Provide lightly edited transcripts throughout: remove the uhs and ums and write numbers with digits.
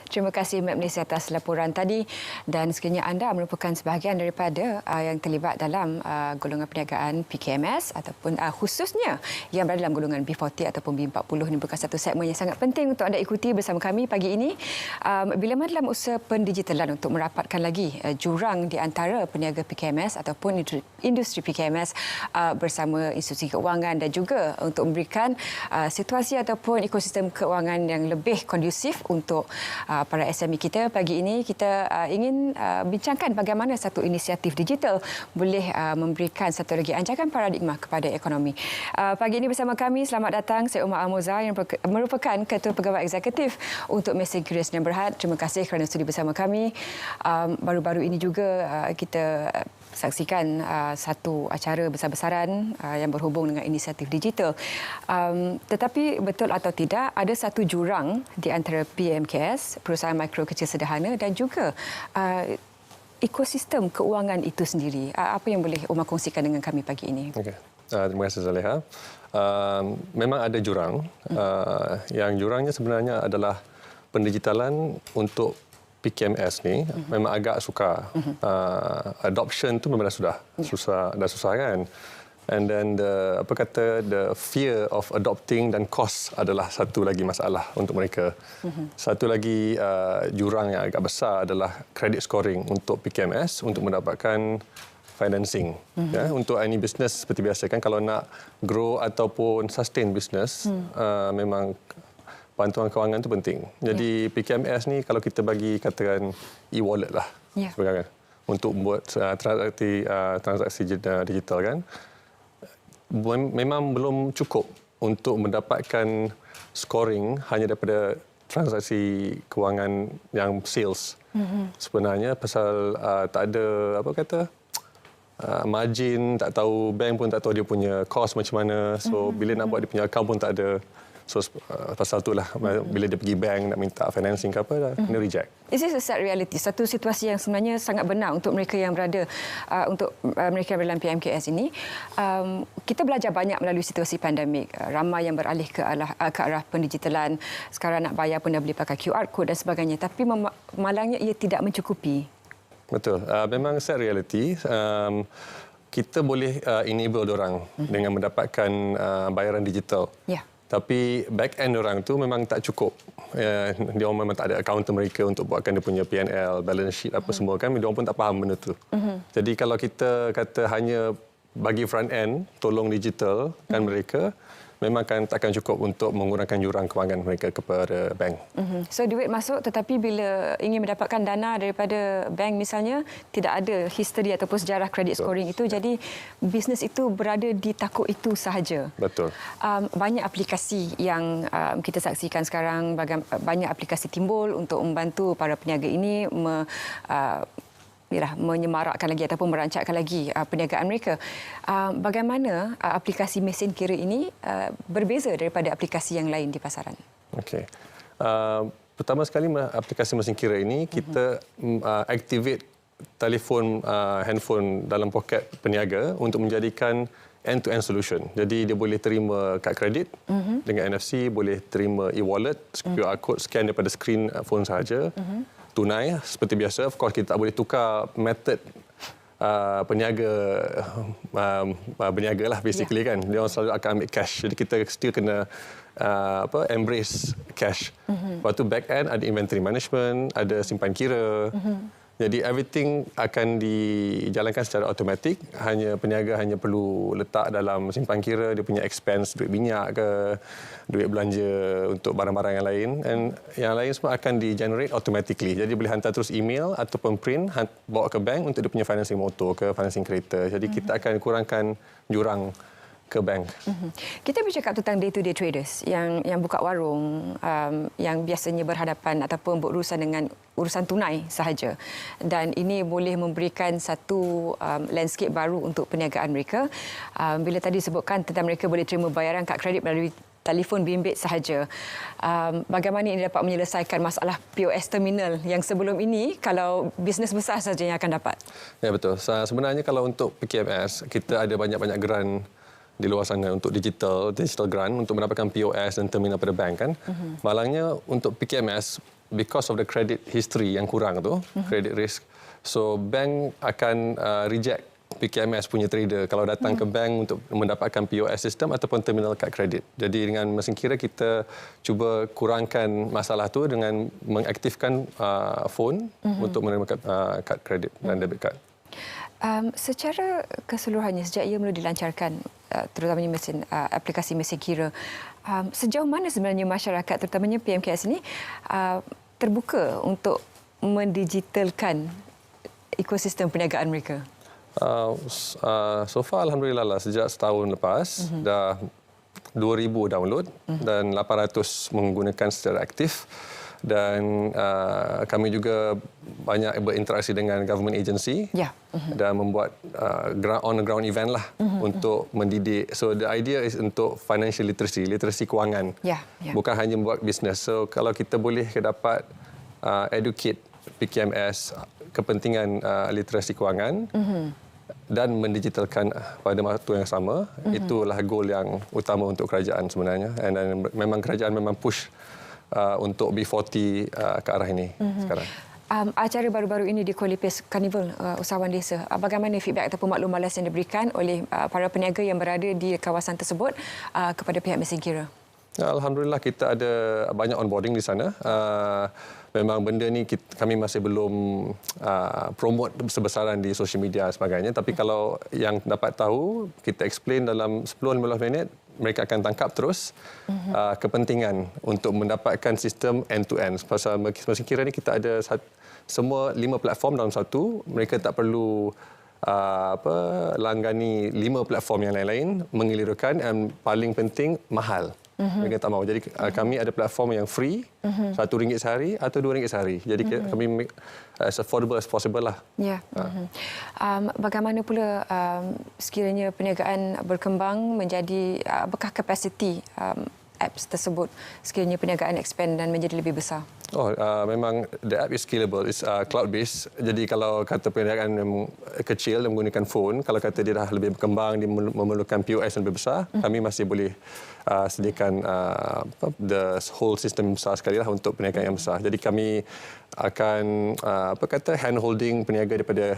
Terima kasih Mek Melissa atas laporan tadi dan sekiranya anda merupakan sebahagian daripada yang terlibat dalam golongan perniagaan PKMS ataupun khususnya yang berada dalam golongan B40 ataupun B40 ini bukan satu segmen yang sangat penting untuk anda ikuti bersama kami pagi ini. Bila mana dalam usaha pendigitalan untuk merapatkan lagi jurang di antara peniaga PKMS ataupun industri PKMS bersama institusi keuangan dan juga untuk memberikan situasi ataupun ekosistem keuangan yang lebih kondusif untuk para SME kita. Pagi ini kita ingin bincangkan bagaimana satu inisiatif digital boleh memberikan satu lagi anjakan paradigma kepada ekonomi. Pagi ini bersama kami, selamat datang saya Umar Almuza yang merupakan Ketua Pegawai Eksekutif untuk Mesin Kures dan Berhad. Terima kasih kerana sudi bersama kami. Baru-baru ini juga kita saksikan satu acara besar-besaran yang berhubung dengan inisiatif digital. Tetapi betul atau tidak, ada satu jurang di antara PMKS, perusahaan mikro kecil sederhana dan juga ekosistem keuangan itu sendiri. Apa yang boleh Umar kongsikan dengan kami pagi ini? Okay. Terima kasih Zaleha. Memang ada jurang. Yang jurangnya sebenarnya adalah pendigitalan untuk PKMS ni memang agak sukar. Adoption tu memang dah susah kan. And then the fear of adopting dan cost adalah satu lagi masalah untuk mereka. Satu lagi jurang yang agak besar adalah credit scoring untuk PKMS untuk mendapatkan financing. Ya, untuk any business seperti biasa kan, kalau nak grow ataupun sustain business memang bantuan kewangan itu penting. Jadi PKMS ni kalau kita bagi katakan e-wallet lah sebenarnya untuk buat transaksi digital kan, memang belum cukup untuk mendapatkan scoring hanya daripada transaksi kewangan yang sales. Sebenarnya pasal tak ada margin, tak tahu bank pun tak tahu dia punya cost macam mana. So bila nak buat dia punya account pun tak ada. So pasal itulah bila dia pergi bank nak minta financing ke apa, kena reject. Is this a sad reality? Satu situasi yang sebenarnya sangat benar untuk mereka yang berada mereka dalam PMKS ini. Kita belajar banyak melalui situasi pandemik. Ramai yang beralih ke arah pendigitalan. Sekarang nak bayar pun dah boleh pakai QR code dan sebagainya. Tapi malangnya ia tidak mencukupi. Betul. Memang sad reality. Kita boleh enable diorang dengan mendapatkan bayaran digital. Ya. Tapi back end orang tu memang tak cukup. Dia orang memang tak ada accountant mereka untuk buatkan dia punya P&L, balance sheet apa semua kan. Dia orang pun tak faham benda tu. Jadi kalau kita kata hanya bagi front end, tolong digital kan mereka, memang takkan cukup untuk mengurangkan jurang kewangan mereka kepada bank. So duit masuk tetapi bila ingin mendapatkan dana daripada bank misalnya, tidak ada history ataupun sejarah credit scoring itu, jadi bisnes itu berada di takuk itu sahaja. Betul. Banyak aplikasi yang kita saksikan sekarang, banyak aplikasi timbul untuk membantu para peniaga ini menyemarakkan lagi ataupun merancakkan lagi perniagaan mereka. Bagaimana aplikasi mesin kira ini berbeza daripada aplikasi yang lain di pasaran? Okey. Pertama sekali aplikasi mesin kira ini kita activate telefon handphone dalam poket peniaga untuk menjadikan end-to-end solution. Jadi dia boleh terima kad kredit dengan NFC, boleh terima e-wallet, QR code scan daripada skrin phone sahaja. Tunai seperti biasa. Of course kita tak boleh tukar method berniaga lah basically kan. Dia orang selalu akan ambil cash. Jadi kita still kena embrace cash. Lepas tu back end ada inventory management, ada simpan kira. Jadi everything akan dijalankan secara automatik. Peniaga hanya perlu letak dalam simpan kira dia punya expense, duit minyak ke, duit belanja untuk barang-barang yang lain. Dan yang lain semua akan di-generate automatically. Jadi boleh hantar terus email ataupun print, bawa ke bank untuk dia punya financing motor ke, financing kereta. Jadi kita akan kurangkan jurang ke bank. Kita bercakap tentang day-to-day traders yang buka warung, yang biasanya berhadapan ataupun berurusan dengan urusan tunai sahaja. Dan ini boleh memberikan satu landscape baru untuk perniagaan mereka. Bila tadi disebutkan tentang mereka boleh terima bayaran kad kredit melalui telefon bimbit sahaja. Bagaimana ini dapat menyelesaikan masalah POS terminal yang sebelum ini kalau bisnes besar sahaja yang akan dapat? Ya, betul. Sebenarnya kalau untuk PKMS, kita ada banyak-banyak geran di luar sana untuk digital grant untuk mendapatkan POS dan terminal pada bank kan. Malangnya untuk PKMS because of the credit history yang kurang tu, credit risk, so bank akan reject PKMS punya trader kalau datang ke bank untuk mendapatkan POS system ataupun terminal kad kredit. Jadi dengan mesin kira kita cuba kurangkan masalah tu dengan mengaktifkan phone untuk menerima kad kredit dan debit card. Secara keseluruhannya sejak ia mula dilancarkan, terutamanya aplikasi mesin kira, sejauh mana sebenarnya masyarakat, terutamanya PMKS ini, terbuka untuk mendigitalkan ekosistem perniagaan mereka? So far alhamdulillah lah, sejak setahun lepas dah 2,000 download dan 800 menggunakan secara aktif, dan kami juga banyak berinteraksi dengan government agency dan membuat on the ground event lah untuk mendidik. So the idea is untuk financial literacy kewangan, bukan hanya buat bisnes. So kalau kita boleh dapat educate PKMS kepentingan literasi kewangan dan mendigitalkan pada waktu yang sama, itulah goal yang utama untuk kerajaan sebenarnya. Dan memang kerajaan memang push untuk B40 ke arah ini sekarang. Acara baru-baru ini di Kuala Lumpur Carnival Usahawan Desa, bagaimana feedback ataupun maklum balas yang diberikan oleh para peniaga yang berada di kawasan tersebut kepada pihak mesin kira? Alhamdulillah kita ada banyak onboarding di sana. Memang benda ni kami masih belum promote sebesaran di social media dan sebagainya. Tapi kalau yang dapat tahu, kita explain dalam 10-15 minit, mereka akan tangkap terus kepentingan untuk mendapatkan sistem end-to-end. Pasal mesin kira ni kita ada semua 5 platform dalam satu. Mereka tak perlu langgani 5 platform yang lain-lain, mengelirukan, dan paling penting mahal. Mereka tak mahu. Jadi kami ada platform yang free, RM1 sehari atau RM2 sehari. Jadi kami make as affordable as possible lah. Ya. Bagaimana pula sekiranya perniagaan berkembang menjadi, apakah kapasiti apps tersebut sekiranya perniagaan expand dan menjadi lebih besar? Memang the app is scalable, is cloud based. Jadi kalau kata perniagaan kecil dan menggunakan phone, kalau kata dia dah lebih berkembang, dia memerlukan POS yang lebih besar, kami masih boleh sediakan the whole system besar sekali lah untuk perniagaan yang besar. Jadi kami akan hand holding peniaga daripada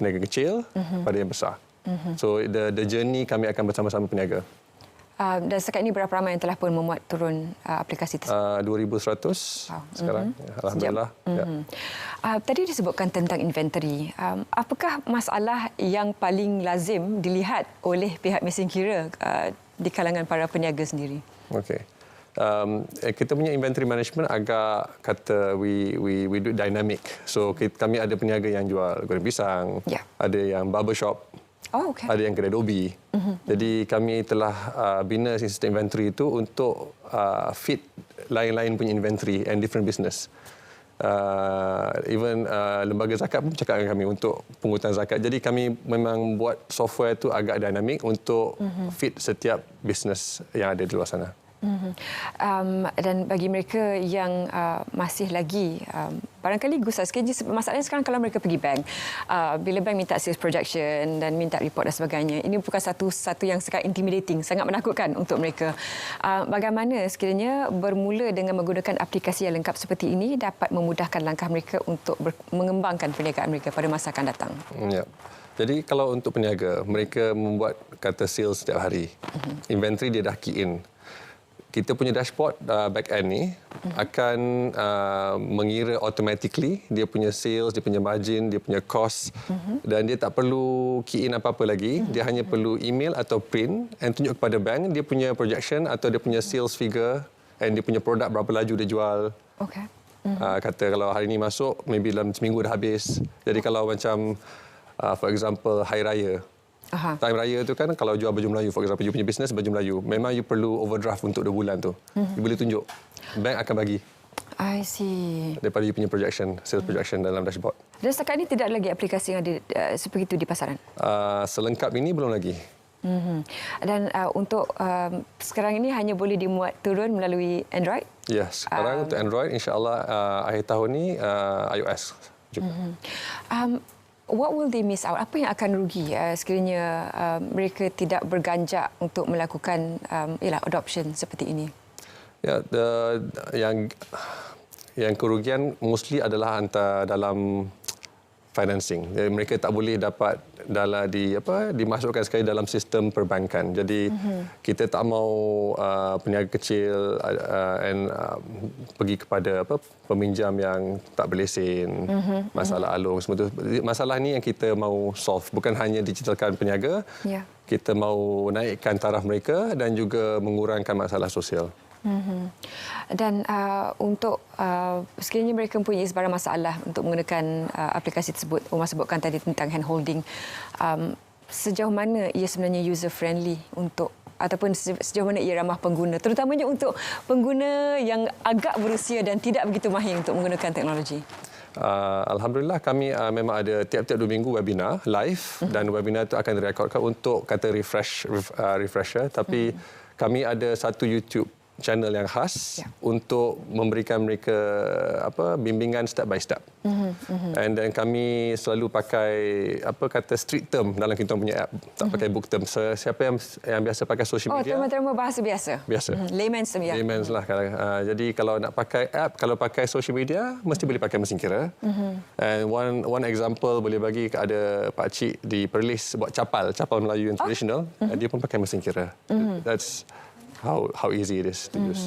peniaga kecil pada yang besar. So the journey kami akan bersama-sama peniaga. Dan setakat ini berapa ramai yang telah pun memuat turun aplikasi tersebut? 2,100 sekarang. Alhamdulillah. Tadi disebutkan tentang inventory. Apakah masalah yang paling lazim dilihat oleh pihak mesin kira di kalangan para peniaga sendiri? Okey. Kita punya inventory management agak kata we do dynamic. So kami ada peniaga yang jual goreng pisang, ada yang barber shop, ada yang kedai dobi. Jadi kami telah bina sistem inventory itu untuk fit lain-lain punya inventory and different business. Even lembaga zakat pun cakap dengan kami untuk pungutan zakat. Jadi kami memang buat software itu agak dinamik untuk fit setiap business yang ada di luar sana. Dan bagi mereka yang masih lagi barangkali gusar sikit, masalahnya sekarang kalau mereka pergi bank, bila bank minta sales projection dan minta report dan sebagainya, ini bukan satu yang sangat intimidating, sangat menakutkan untuk mereka. Bagaimana sekiranya bermula dengan menggunakan aplikasi yang lengkap seperti ini dapat memudahkan langkah mereka untuk mengembangkan perniagaan mereka pada masa akan datang? Ya. Jadi kalau untuk peniaga, mereka membuat kata sales setiap hari. Inventory dia dah key in. Kita punya dashboard back end ni akan mengira automatically dia punya sales, dia punya margin, dia punya cost, dan dia tak perlu key in apa-apa lagi. Dia hanya perlu email atau print and tunjuk kepada bank dia punya projection atau dia punya sales figure and dia punya produk berapa laju dia jual. Kata kalau hari ni masuk, maybe dalam seminggu dah habis. Jadi kalau macam for example hari raya, time raya tu kan kalau jual baju Melayu, for example, you punya business baju Melayu, memang you perlu overdraft untuk 2 bulan tu. You boleh tunjuk. Bank akan bagi. I see. Daripada you punya projection, sales projection dalam dashboard. Dan setakat ini tidak ada lagi aplikasi yang ada seperti itu di pasaran? Selengkap ini belum lagi. Dan untuk sekarang ini hanya boleh dimuat turun melalui Android? Ya, sekarang untuk Android, insya-Allah akhir tahun ni iOS juga. What will they miss out? Apa yang akan rugi sekiranya mereka tidak berganjak untuk melakukan adoption seperti ini? Ya, yang yang kerugian mostly adalah dalam financing. Jadi mereka tak boleh dapat dimasukkan sekali dalam sistem perbankan. Jadi kita tak mau peniaga kecil pergi kepada peminjam yang tak berlesen, masalah alung semua tu. Masalah ni yang kita mau solve, bukan hanya digitalkan peniaga. Ya. Kita mau naikkan taraf mereka dan juga mengurangkan masalah sosial. Dan untuk sekiranya mereka mempunyai sebarang masalah untuk menggunakan aplikasi tersebut, Umar sebutkan tadi tentang hand holding, sejauh mana ia sebenarnya user friendly untuk ataupun sejauh mana ia ramah pengguna, terutamanya untuk pengguna yang agak berusia dan tidak begitu mahir untuk menggunakan teknologi? Alhamdulillah kami memang ada tiap-tiap 2 minggu webinar live dan webinar itu akan direkodkan untuk kata refresher, tapi kami ada satu YouTube channel yang khas untuk memberikan mereka bimbingan step by step. And then kami selalu pakai street term dalam kita punya app, tak pakai book term. Siapa yang biasa pakai social media? Terma-terma bahasa biasa. Layman's term, ya. Layman's lah. Jadi kalau nak pakai app, kalau pakai social media mesti boleh pakai mesin kira. And one example boleh bagi, ada pak cik di Perlis buat capal Melayu yang traditional, dia pun pakai mesin kira. That's how easy it is to use.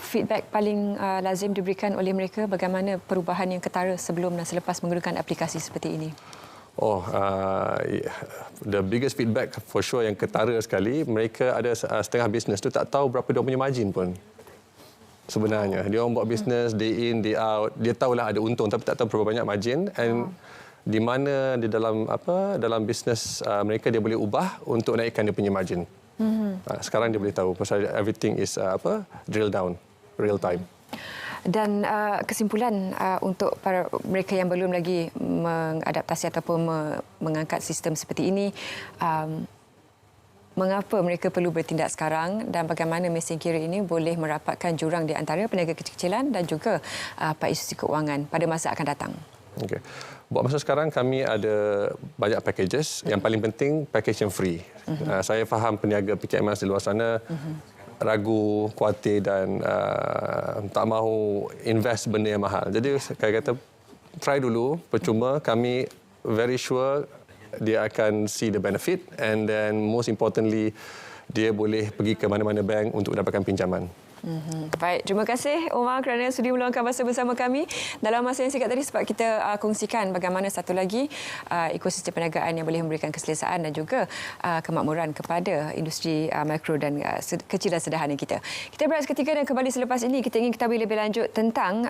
Feedback paling lazim diberikan oleh mereka bagaimana perubahan yang ketara sebelum dan selepas menggunakan aplikasi seperti ini? The biggest feedback for sure yang ketara sekali, mereka ada setengah bisnes tu tak tahu berapa dia punya margin pun. Sebenarnya dia orang buat bisnes day in day out, dia tahulah ada untung tapi tak tahu berapa banyak margin, and di mana di dalam bisnes mereka dia boleh ubah untuk naikkan dia punya margin. Sekarang dia boleh tahu pasal everything is drill down real time. Dan kesimpulan untuk para mereka yang belum lagi mengadaptasi ataupun mengangkat sistem seperti ini, mengapa mereka perlu bertindak sekarang dan bagaimana mesin kira ini boleh merapatkan jurang di antara peniaga kecil-kecilan dan juga institusi keuangan pada masa akan datang? Okay. Buat masa sekarang kami ada banyak packages. Yang paling penting package yang free. Saya faham peniaga PKMS di luar sana ragu, khawatir dan tak mahu invest benda yang mahal. Jadi saya kata try dulu, percuma. Kami very sure dia akan see the benefit, and then most importantly dia boleh pergi ke mana-mana bank untuk dapatkan pinjaman. Baik, terima kasih Umar kerana sudi meluangkan masa bersama kami dalam masa yang singkat tadi sebab kita kongsikan bagaimana satu lagi ekosistem perniagaan yang boleh memberikan keselesaan dan juga kemakmuran kepada industri mikro dan kecil dan sederhana kita. Kita berehat seketika dan kembali selepas ini kita ingin ketahui lebih lanjut tentang